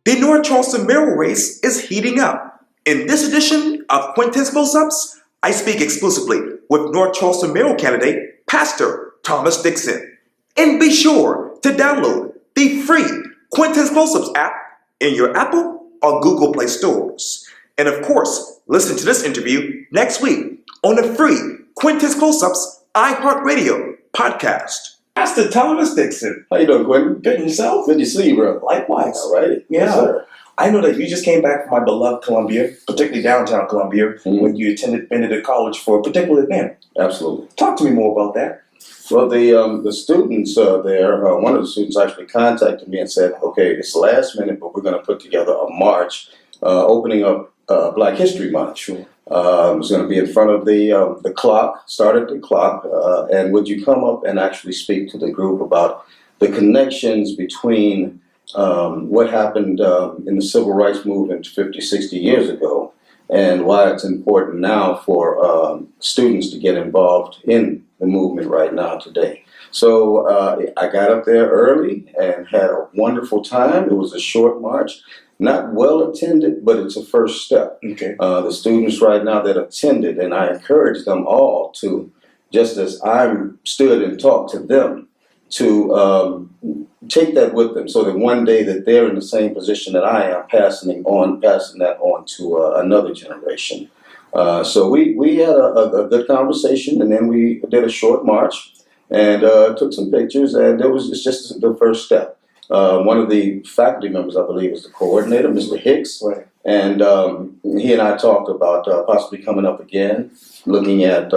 The North Charleston mayoral race is heating up. In this edition of Quintin's Close-Ups, I speak exclusively with North Charleston mayoral candidate, Pastor Thomas Dixon. And be sure to download the free Quintin's Close-Ups app in your Apple or Google Play stores. And of course, listen to this interview next week on the free Quintin's Close-Ups iHeartRadio podcast. Pastor Thomas Dixon. How you doing, Quintin? Good, and yourself? Good to see you, bro. Likewise. All right. Yeah. Yes, sir. I know that you just came back from my beloved Columbia, particularly downtown Columbia, when you attended Benedict College for a particular event. Absolutely. Talk to me more about that. Well, the students there, one of the students actually contacted me and said, okay, it's last minute, but we're going to put together a march opening up Black History Month. It's going to be in front of the clock, start at the clock, and would you come up and actually speak to the group about the connections between what happened in the civil rights movement 50, 60 years ago, and why it's important now for students to get involved in the movement right now today. So I got up there early and had a wonderful time. It was a short march. Not well attended, but it's a first step. Okay. The students right now that attended, and I encourage them all to, just as I stood and talked to them, to take that with them so that one day that they're in the same position that I am, passing that on to another generation. So we had a good conversation, and then we did a short march and took some pictures, and it's just the first step. One of the faculty members, I believe, is the coordinator, Mr. Hicks, Right. and he and I talked about possibly coming up again, looking at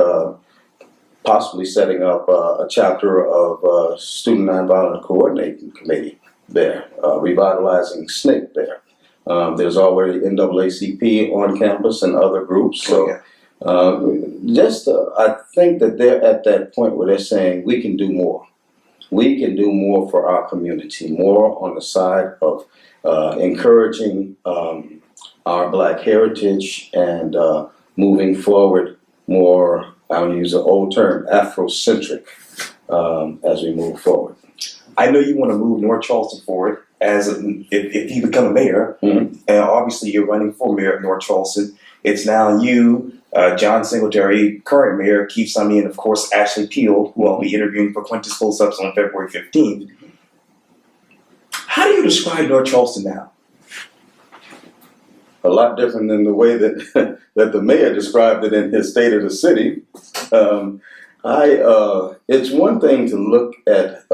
possibly setting up a chapter of Student Nonviolent Coordinating Committee there, revitalizing SNCC there. There's already NAACP on campus and other groups, so I think that they're at that point where they're saying we can do more. We can do more for our community, more on the side of encouraging our Black heritage and moving forward more, I'm going to use an old term, Afrocentric as we move forward. I know you want to move North Charleston forward as if you become a mayor, Mm-hmm. and obviously you're running for mayor of North Charleston. It's now you, John Singletary, current mayor, Keith Summy, and of course Ashley Peel, who I'll be interviewing for Quintin's Close-Ups on February 15th. How do you describe North Charleston now? A lot different than the way that that the mayor described it in his State of the City. It's one thing to look at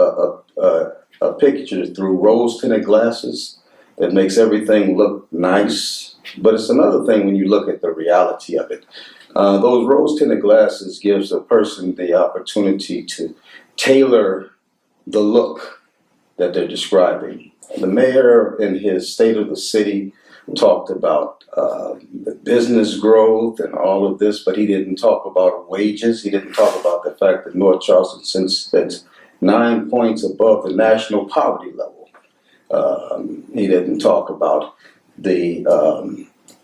a picture through rose-tinted glasses that makes everything look nice, but it's another thing when you look at the reality of it. Those rose-tinted glasses gives a person the opportunity to tailor the look that they're describing. The mayor in his State of the City talked about the business growth and all of this, but he didn't talk about wages. He didn't talk about the fact that North Charleston, since that's 9 points above the national poverty level. He didn't talk about the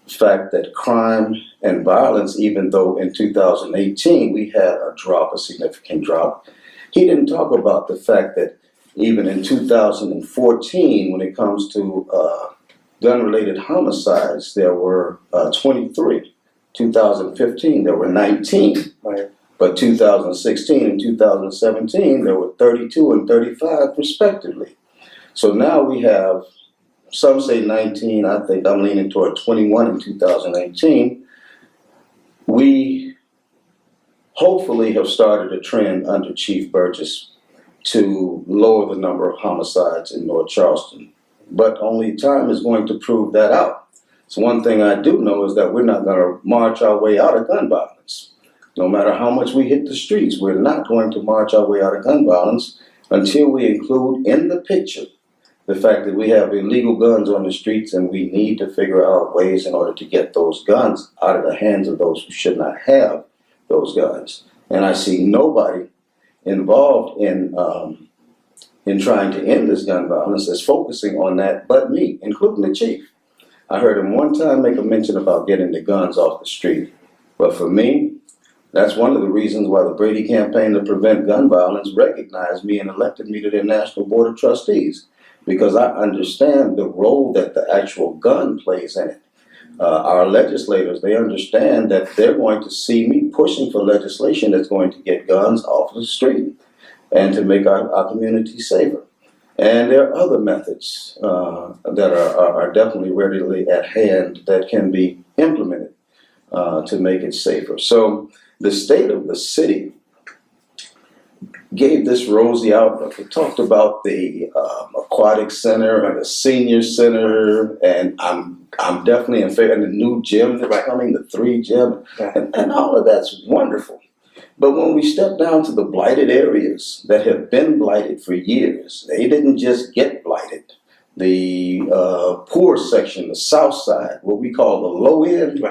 fact that crime and violence, even though in 2018 we had a significant drop, he didn't talk about the fact that even in 2014, when it comes to gun-related homicides, there were 23. 2015, there were 19. Right. But 2016 and 2017, there were 32 and 35 respectively. So now we have, some say 19, I think I'm leaning toward 21 in 2018. We hopefully have started a trend under Chief Burgess to lower the number of homicides in North Charleston. But only time is going to prove that out. So one thing I do know is that we're not going to march our way out of gun violence. No matter how much we hit the streets, we're not going to march our way out of gun violence until we include in the picture the fact that we have illegal guns on the streets, and we need to figure out ways in order to get those guns out of the hands of those who should not have those guns. And I see nobody involved in trying to end this gun violence that's focusing on that but me, including the chief. I heard him one time make a mention about getting the guns off the street. But for me, that's one of the reasons why the Brady Campaign to Prevent Gun Violence recognized me and elected me to their National Board of Trustees. because I understand the role that the actual gun plays in it. Our legislators, they understand that they're going to see me pushing for legislation that's going to get guns off the street and to make our community safer. And there are other methods that are definitely readily at hand that can be implemented to make it safer. So the state of the city gave this rosy outlook. It talked about the aquatic center and the senior center, and I'm definitely in favor of the new gym that's coming, the 3 gym, and all of that's wonderful. But when we step down to the blighted areas that have been blighted for years, they didn't just get blighted. The poor section, the south side, what we call the low end,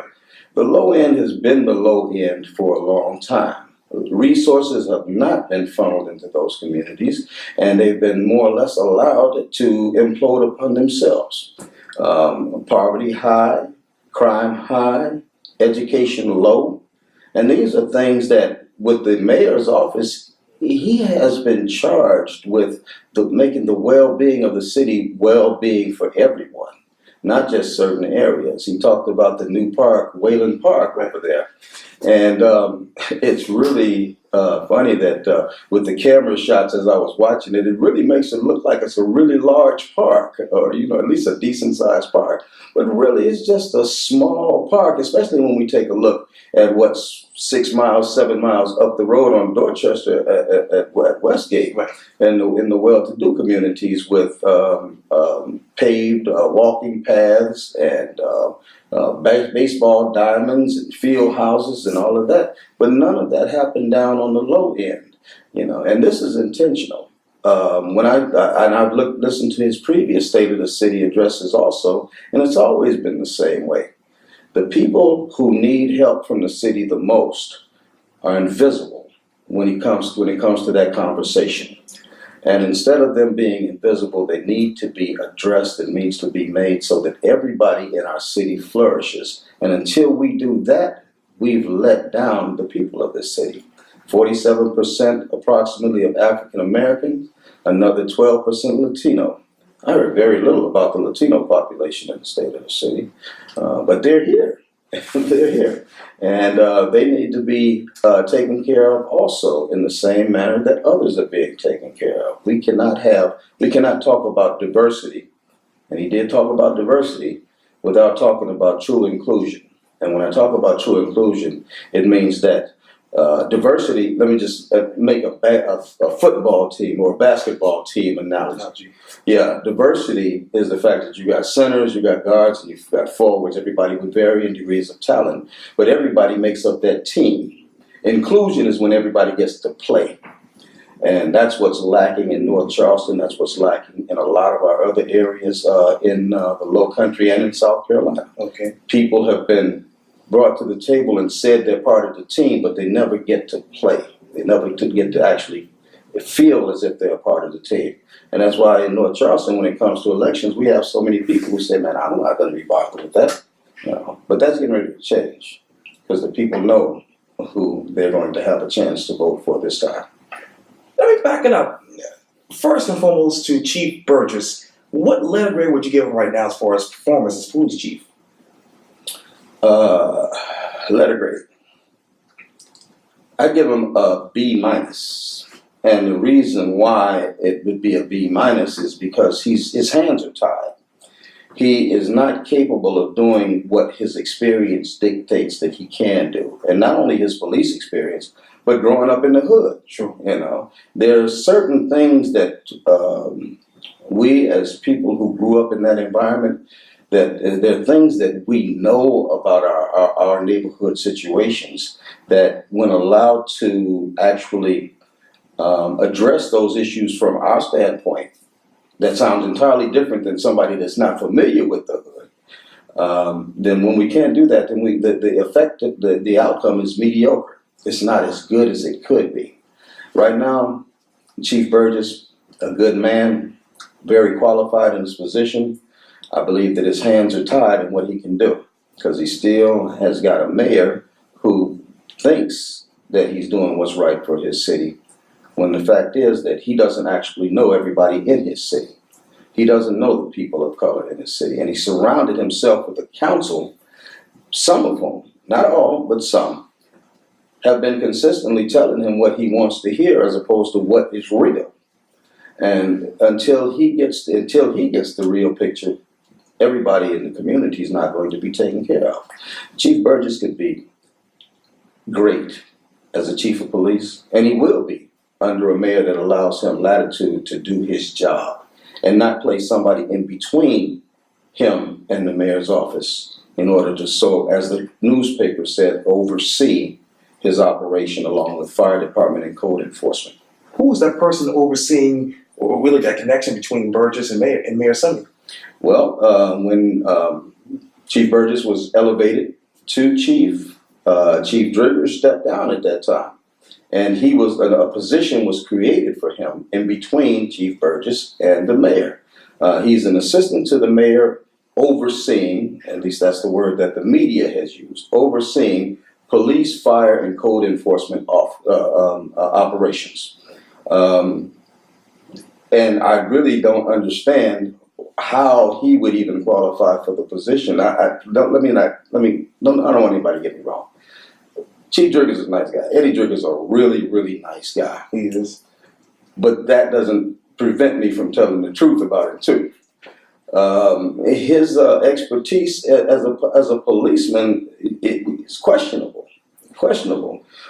the low end has been the low end for a long time. Resources have not been funneled into those communities, and they've been more or less allowed to implode upon themselves. Poverty high, crime high, education low, and these are things that, with the mayor's office, he has been charged with making the well-being of the city well-being for everyone, not just certain areas. He talked about the new park, Wayland Park, over there. And it's really funny that with the camera shots as I was watching it, it really makes it look like it's a really large park, or at least a decent sized park. But really, it's just a small park, especially when we take a look at what's 6 miles, 7 miles up the road on Dorchester at Westgate, and in the well-to-do communities with paved walking paths and baseball diamonds and field houses and all of that. But none of that happened down on the low end, and this is intentional. I've listened to his previous State of the City addresses also, and it's always been the same way. The people who need help from the city the most are invisible when it comes to that conversation. And instead of them being invisible, they need to be addressed. It needs to be made so that everybody in our city flourishes. And until we do that, we've let down the people of this city. 47% approximately of African Americans, another 12% Latino. I heard very little about the Latino population in the state of the city, but they're here. They're here. And they need to be taken care of also in the same manner that others are being taken care of. We cannot talk about diversity, and he did talk about diversity, without talking about true inclusion. And when I talk about true inclusion, it means that diversity, let me just make a football team or a basketball team analogy. Yeah, diversity is the fact that you got centers, you got guards, and you've got forwards, everybody with varying degrees of talent, but everybody makes up that team. Inclusion is when everybody gets to play. And that's what's lacking in North Charleston. That's what's lacking in a lot of our other areas in the Low Country and in South Carolina. Okay. People have been brought to the table and said they're part of the team, but they never get to play. They never get to actually feel as if they're a part of the team. And that's why in North Charleston, when it comes to elections, we have so many people who say, man, I'm not going to be bothered with that. But that's getting ready to change, because the people know who they're going to have a chance to vote for this time. Let me back it up. First and foremost, to Chief Burgess, what letter grade would you give him right now as far as performance as police chief? Letter grade. I give him a B minus. And the reason why it would be a B minus is because his hands are tied. He is not capable of doing what his experience dictates that he can do. And not only his police experience, but growing up in the hood. Sure. There are certain things that we as people who grew up in that environment, that there are things that we know about our neighborhood situations that when allowed to actually address those issues from our standpoint, that sounds entirely different than somebody that's not familiar with the hood. Then when we can't do that, then the outcome is mediocre. It's not as good as it could be. Right now, Chief Burgess, a good man, very qualified in his position. I believe that his hands are tied in what he can do, because he still has got a mayor who thinks that he's doing what's right for his city, when the fact is that he doesn't actually know everybody in his city. He doesn't know the people of color in his city, and he surrounded himself with a council, some of whom, not all, but some, have been consistently telling him what he wants to hear as opposed to what is real. And until he gets the real picture, everybody in the community is not going to be taken care of. Chief Burgess could be great as a chief of police, and he will be under a mayor that allows him latitude to do his job and not place somebody in between him and the mayor's office in order to, so as the newspaper said, oversee his operation along with fire department and code enforcement. Who is that person overseeing, or really that connection between Burgess and Mayor Sunday? Well, when Chief Burgess was elevated to chief, Chief Drigger stepped down at that time. And he was, a position was created for him in between Chief Burgess and the mayor. He's an assistant to the mayor, overseeing, at least that's the word that the media has used, overseeing police, fire, and code enforcement operations. And I really don't understand how he would even qualify for the position. I don't want anybody to get me wrong. Chief Drigger's is a nice guy. Eddie Drigger's a really, really nice guy. He is. But that doesn't prevent me from telling the truth about him too. His expertise as a policeman is questionable.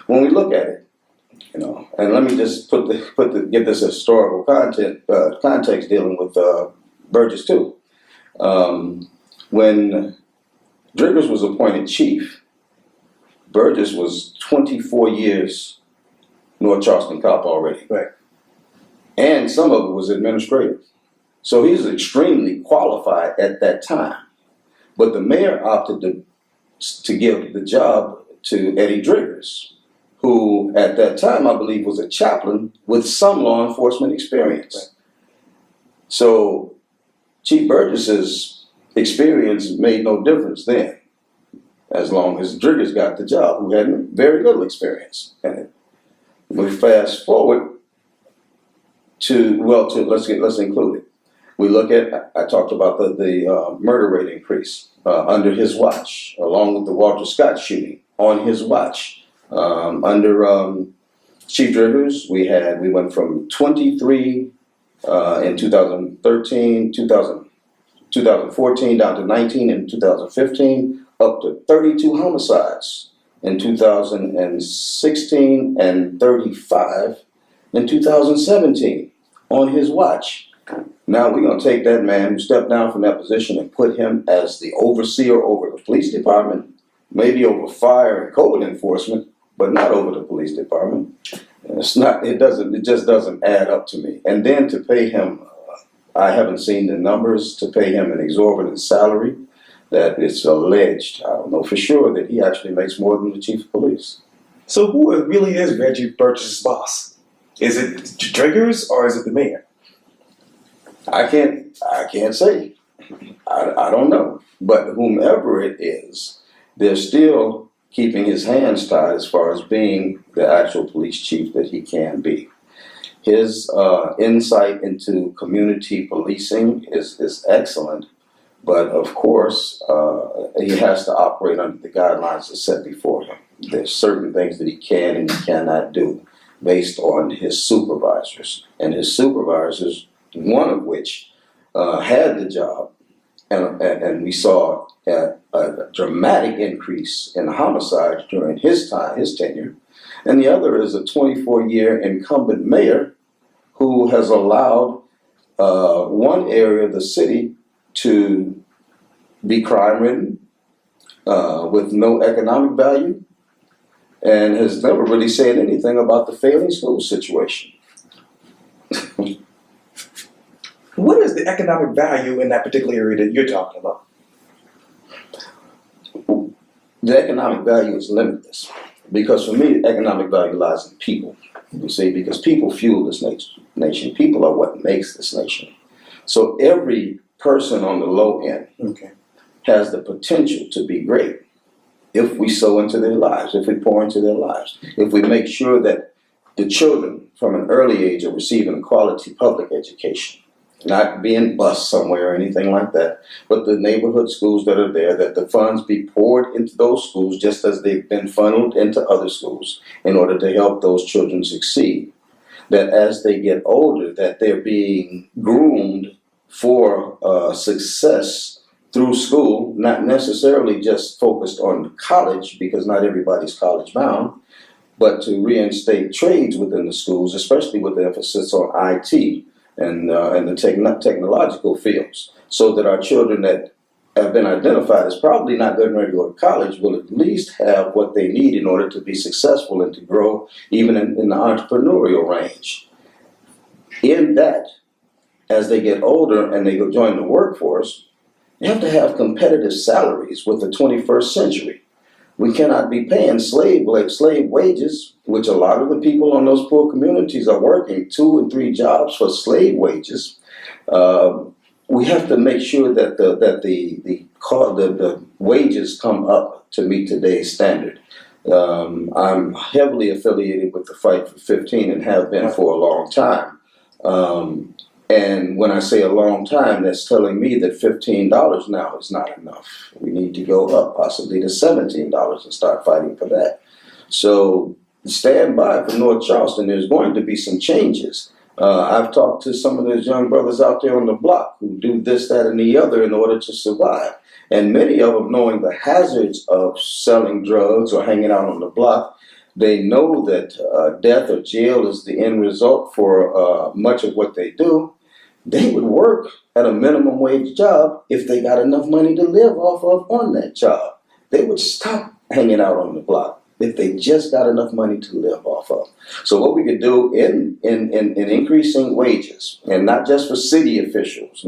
When we look at it, and let me just give this historical context dealing with Burgess too. When Driggers was appointed chief, Burgess was 24 years North Charleston cop already. Right. And some of it was administrative. So he's extremely qualified at that time. But the mayor opted to give the job to Eddie Driggers, who at that time, I believe, was a chaplain with some law enforcement experience. Right. So Chief Burgess's experience made no difference then, as long as Driggers got the job, who had very little experience in it. We fast forward let's include it. We look at, I talked about the murder rate increase under his watch, along with the Walter Scott shooting on his watch. Under Chief Driggers, we went from 23 in 2013, 2014 down to 19 in 2015, up to 32 homicides in 2016 and 35 in 2017 on his watch. Now we're going to take that man who stepped down from that position and put him as the overseer over the police department, maybe over fire and code enforcement, but not over the police department. It just doesn't add up to me. And then to pay him, I haven't seen the numbers, to pay him an exorbitant salary that it's alleged, I don't know for sure, that he actually makes more than the chief of police. So who really is Reggie Burgess's boss? Is it Driggers or is it the mayor? I can't say. I don't know. But whomever it is, they're still keeping his hands tied as far as being the actual police chief that he can be. His insight into community policing is excellent, but of course, he has to operate under the guidelines that's set before him. There's certain things that he can and he cannot do based on his supervisors. And his supervisors, one of which had the job, and we saw a dramatic increase in homicides during his tenure. And the other is a 24-year incumbent mayor who has allowed one area of the city to be crime-ridden with no economic value, and has never really said anything about the failing school situation. What is the economic value in that particular area that you're talking about? The economic value is limitless, because for me, economic value lies in people. You see, because people fuel this nation. People are what makes this nation. So every person on the low end has the potential to be great if we sow into their lives, if we pour into their lives, if we make sure that the children from an early age are receiving a quality public education. not being bused somewhere or anything like that, but the neighborhood schools that are there, that the funds be poured into those schools just as they've been funneled into other schools in order to help those children succeed. That as they get older, that they're being groomed for success through school, not necessarily just focused on college, because not everybody's college bound, but to reinstate trades within the schools, especially with the emphasis on IT and the technological fields, so that our children that have been identified as probably not getting ready to go to college will at least have what they need in order to be successful and to grow even in the entrepreneurial range. In that, as they get older and they go join the workforce, you have to have competitive salaries with the 21st century. We cannot be paying slave wages, which a lot of the people on those poor communities are working 2 and 3 jobs for slave wages. We have to make sure that the wages come up to meet today's standard. I'm heavily affiliated with the Fight for 15 and have been for a long time. And when I say a long time, that's telling me that $15 now is not enough. We need to go up possibly to $17 and start fighting for that. So stand by for North Charleston. There's going to be some changes. I've talked to some of those young brothers out there on the block who do this, that, and the other in order to survive. And many of them, knowing the hazards of selling drugs or hanging out on the block, they know that death or jail is the end result for much of what they do. They would work at a minimum wage job if they got enough money to live off of on that job. They would stop hanging out on the block if they just got enough money to live off of. So what we could do in increasing wages, and not just for city officials,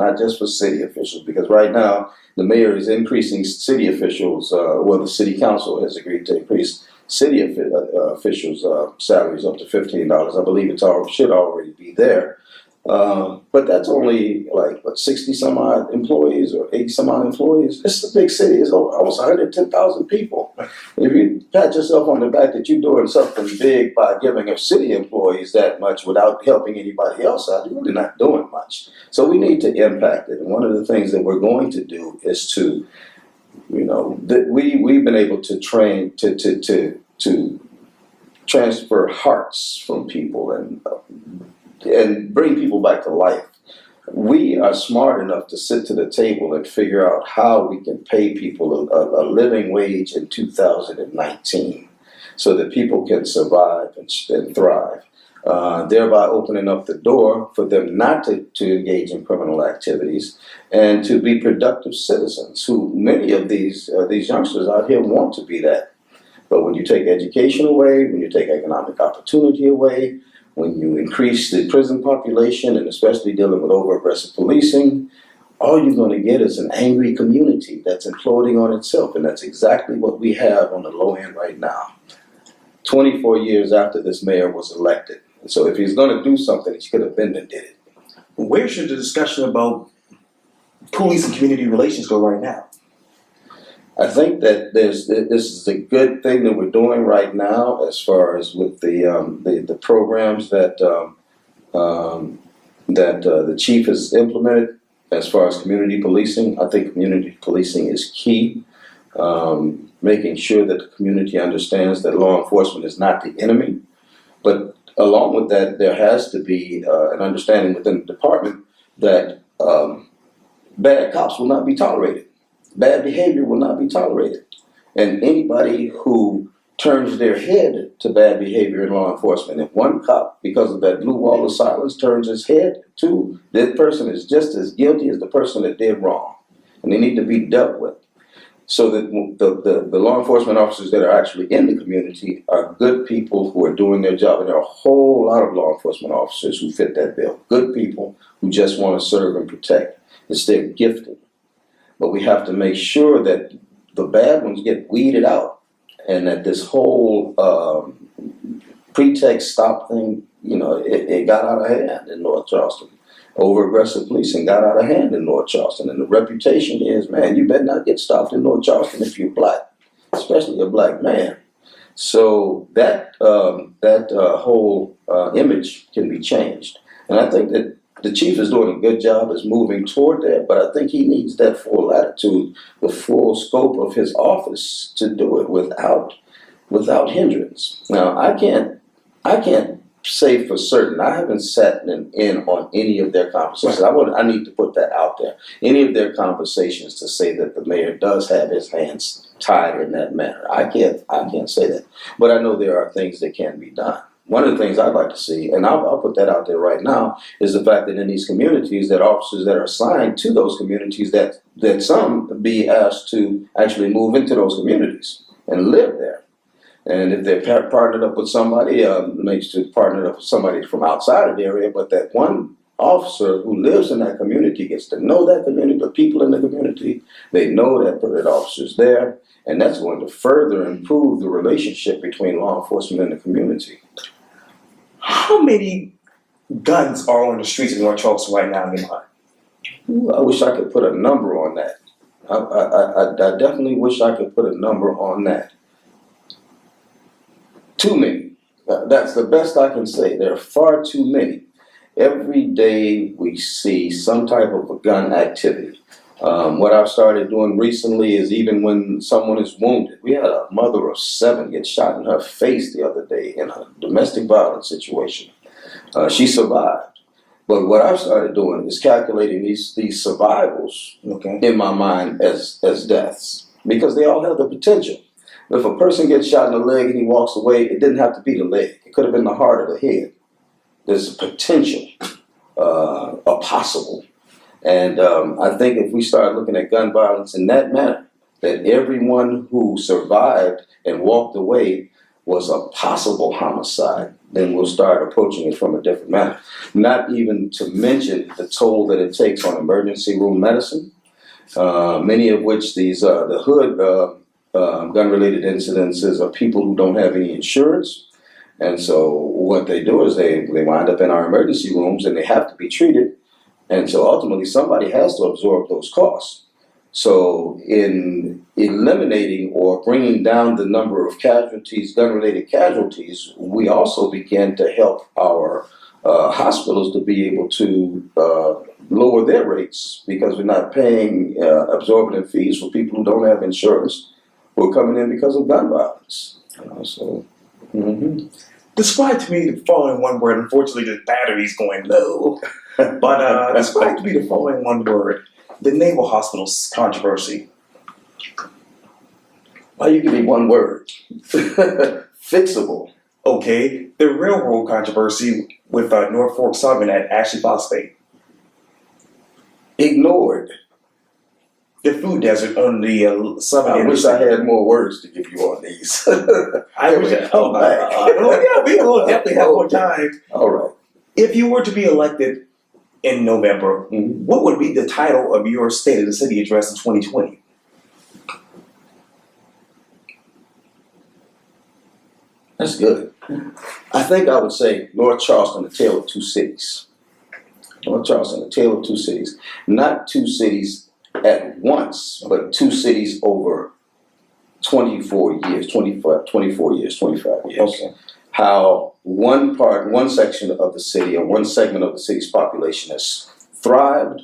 because right now the mayor is increasing city officials, the city council has agreed to increase city officials' salaries up to $15. I believe should already be there. But that's only 60 some odd employees or 80 some odd employees. This is a big city. It's almost 110,000 people. If you pat yourself on the back that you're doing something big by giving a city employees that much without helping anybody else out, you're really not doing much. So we need to impact it. And one of the things that we're going to do is to, we've been able to train to transfer hearts from people and bring people back to life. We are smart enough to sit to the table and figure out how we can pay people a living wage in 2019 so that people can survive and thrive, thereby opening up the door for them not to engage in criminal activities and to be productive citizens, who many of these youngsters out here want to be that. But when you take education away, when you take economic opportunity away, when you increase the prison population, and especially dealing with over-aggressive policing, all you're going to get is an angry community that's imploding on itself. And that's exactly what we have on the low end right now, 24 years after this mayor was elected. And so if he's going to do something, he could have been and did it. Where should the discussion about police and community relations go right now? I think that this is a good thing that we're doing right now, as far as with the programs that the chief has implemented as far as community policing. I think community policing is key. Making sure that the community understands that law enforcement is not the enemy, but along with that, there has to be an understanding within the department that bad cops will not be tolerated. Bad behavior will not be tolerated. And anybody who turns their head to bad behavior in law enforcement, if one cop, because of that blue wall of silence, turns his head to, that person is just as guilty as the person that did wrong. And they need to be dealt with. So that the law enforcement officers that are actually in the community are good people who are doing their job. And there are a whole lot of law enforcement officers who fit that bill. Good people who just want to serve and protect. It's their gifting. But we have to make sure that the bad ones get weeded out, and that this whole pretext stop thing, it got out of hand in North Charleston. Over-aggressive policing got out of hand in North Charleston, and the reputation is, man, you better not get stopped in North Charleston if you're black, especially a black man. So that whole image can be changed. And I think that the chief is doing a good job, is moving toward that, but I think he needs that full latitude, the full scope of his office to do it without hindrance. Now, I can't say for certain. I haven't sat in on any of their conversations. I need to put that out there. Any of their conversations to say that the mayor does have his hands tied in that manner. I can't say that, but I know there are things that can be done. One of the things I'd like to see, and I'll put that out there right now, is the fact that in these communities, that officers that are assigned to those communities, that some be asked to actually move into those communities and live there. And if they're partnered up with somebody, makes to partner up with somebody from outside of the area, but that one officer who lives in that community gets to know that community, the people in the community, they know that officer's there, and that's going to further improve the relationship between law enforcement and the community. How many guns are on the streets of North Charleston right now in your mind? Ooh, I wish I could put a number on that. I definitely wish I could put a number on that. Too many. That's the best I can say. There are far too many. Every day we see some type of a gun activity. What I've started doing recently is even when someone is wounded. We had a mother of 7 get shot in her face the other day in a domestic violence situation. She survived. But what I've started doing is calculating these survivals in my mind as deaths, because they all have the potential. If a person gets shot in the leg and he walks away, it didn't have to be the leg. It could have been the heart or the head. There's a potential, a possible. And I think if we start looking at gun violence in that manner, that everyone who survived and walked away was a possible homicide, then we'll start approaching it from a different manner. Not even to mention the toll that it takes on emergency room medicine, many of which the hood gun-related incidences are people who don't have any insurance. And so what they do is they wind up in our emergency rooms and they have to be treated. And so ultimately somebody has to absorb those costs. So in eliminating or bringing down the number of casualties, gun-related casualties, we also began to help our hospitals to be able to lower their rates, because we're not paying absorbent fees for people who don't have insurance who are coming in because of gun violence. Describe to me the following one word. Unfortunately, the battery's going low. But describe to me the following one word. The Naval Hospital's controversy. Why you give me one word? Fixable. Okay. The railroad controversy with Norfolk Southern at Ashley Phosphate. Ignored. The food desert on the southern I end. wish I had more words to give you on these. I wish I come back. We will definitely have more time. All right. If you were to be elected in November, what would be the title of your State of the City address in 2020? That's good. I think I would say North Charleston, a tale of two cities. North Charleston, a tale of two cities. Not two cities at once, but two cities over 24 years, 25 years. Okay. How one section of the city, or one segment of the city's population has thrived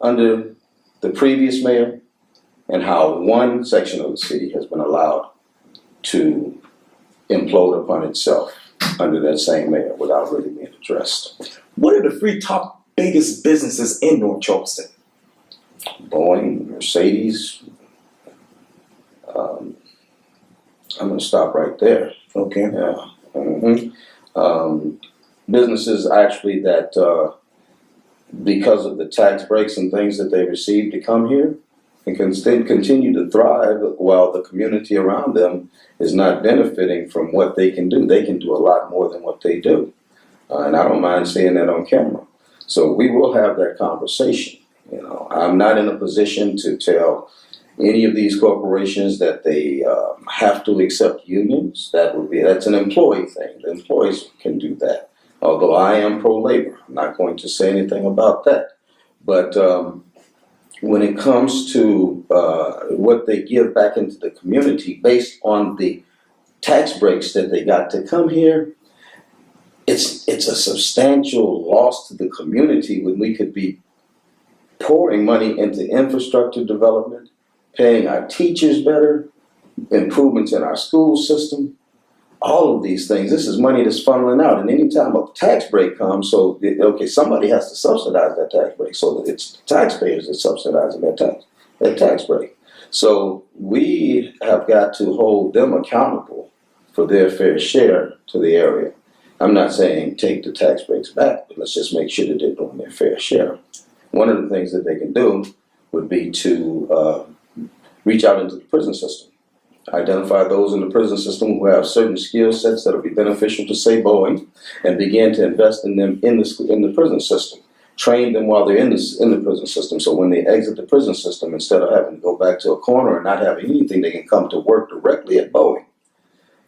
under the previous mayor, and how one section of the city has been allowed to implode upon itself under that same mayor without really being addressed. What are the 3 top biggest businesses in North Charleston? Boeing, Mercedes. I'm going to stop right there. Okay. Yeah. Businesses actually that, because of the tax breaks and things that they received to come here, and can continue to thrive while the community around them is not benefiting from what they can do. They can do a lot more than what they do. And I don't mind saying that on camera. So we will have that conversation. You know, I'm not in a position to tell any of these corporations that they have to accept unions. That's an employee thing. The employees can do that. Although I am pro-labor, I'm not going to say anything about that. But when it comes to what they give back into the community based on the tax breaks that they got to come here, it's it's a substantial loss to the community when we could be pouring money into infrastructure development, paying our teachers better, improvements in our school system, all of these things. This is money that's funneling out. And anytime a tax break comes, somebody has to subsidize that tax break. So it's taxpayers that subsidizing that tax break. So we have got to hold them accountable for their fair share to the area. I'm not saying take the tax breaks back, but let's just make sure that they're doing their fair share. One of the things that they can do would be to reach out into the prison system. Identify those in the prison system who have certain skill sets that will be beneficial to, say, Boeing, and begin to invest in them in the prison system. Train them while they're in the prison system, so when they exit the prison system, instead of having to go back to a corner and not having anything, they can come to work directly at Boeing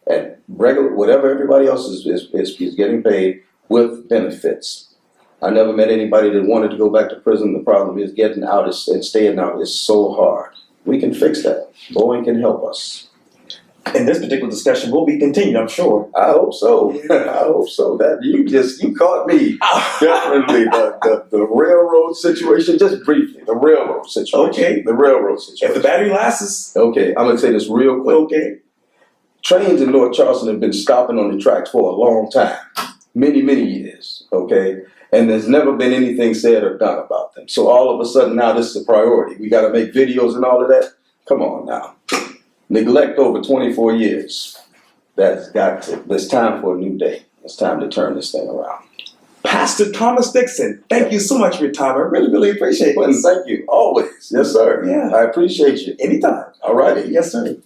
at regular whatever everybody else is getting paid with benefits. I never met anybody that wanted to go back to prison. The problem is getting out and staying out is so hard. We can fix that. Boeing can help us. And this particular discussion will be continued, I'm sure. I hope so. I hope so. That you caught me. Definitely the railroad situation. Just briefly, the railroad situation. Okay. The railroad situation. If the battery lasts. Okay, I'm gonna say this real quick. Okay. Trains in North Charleston have been stopping on the tracks for a long time, many years. Okay, and there's never been anything said or done about them. So all of a sudden now this is a priority. We got to make videos and all of that. Come on now. Neglect over 24 years. It's time for a new day. It's time to turn this thing around. Pastor Thomas Dixon, thank you so much for your time. I really appreciate Well, this. thank you. Always. Yes, sir. Yeah. I appreciate you. Anytime. All righty. Yes, sir.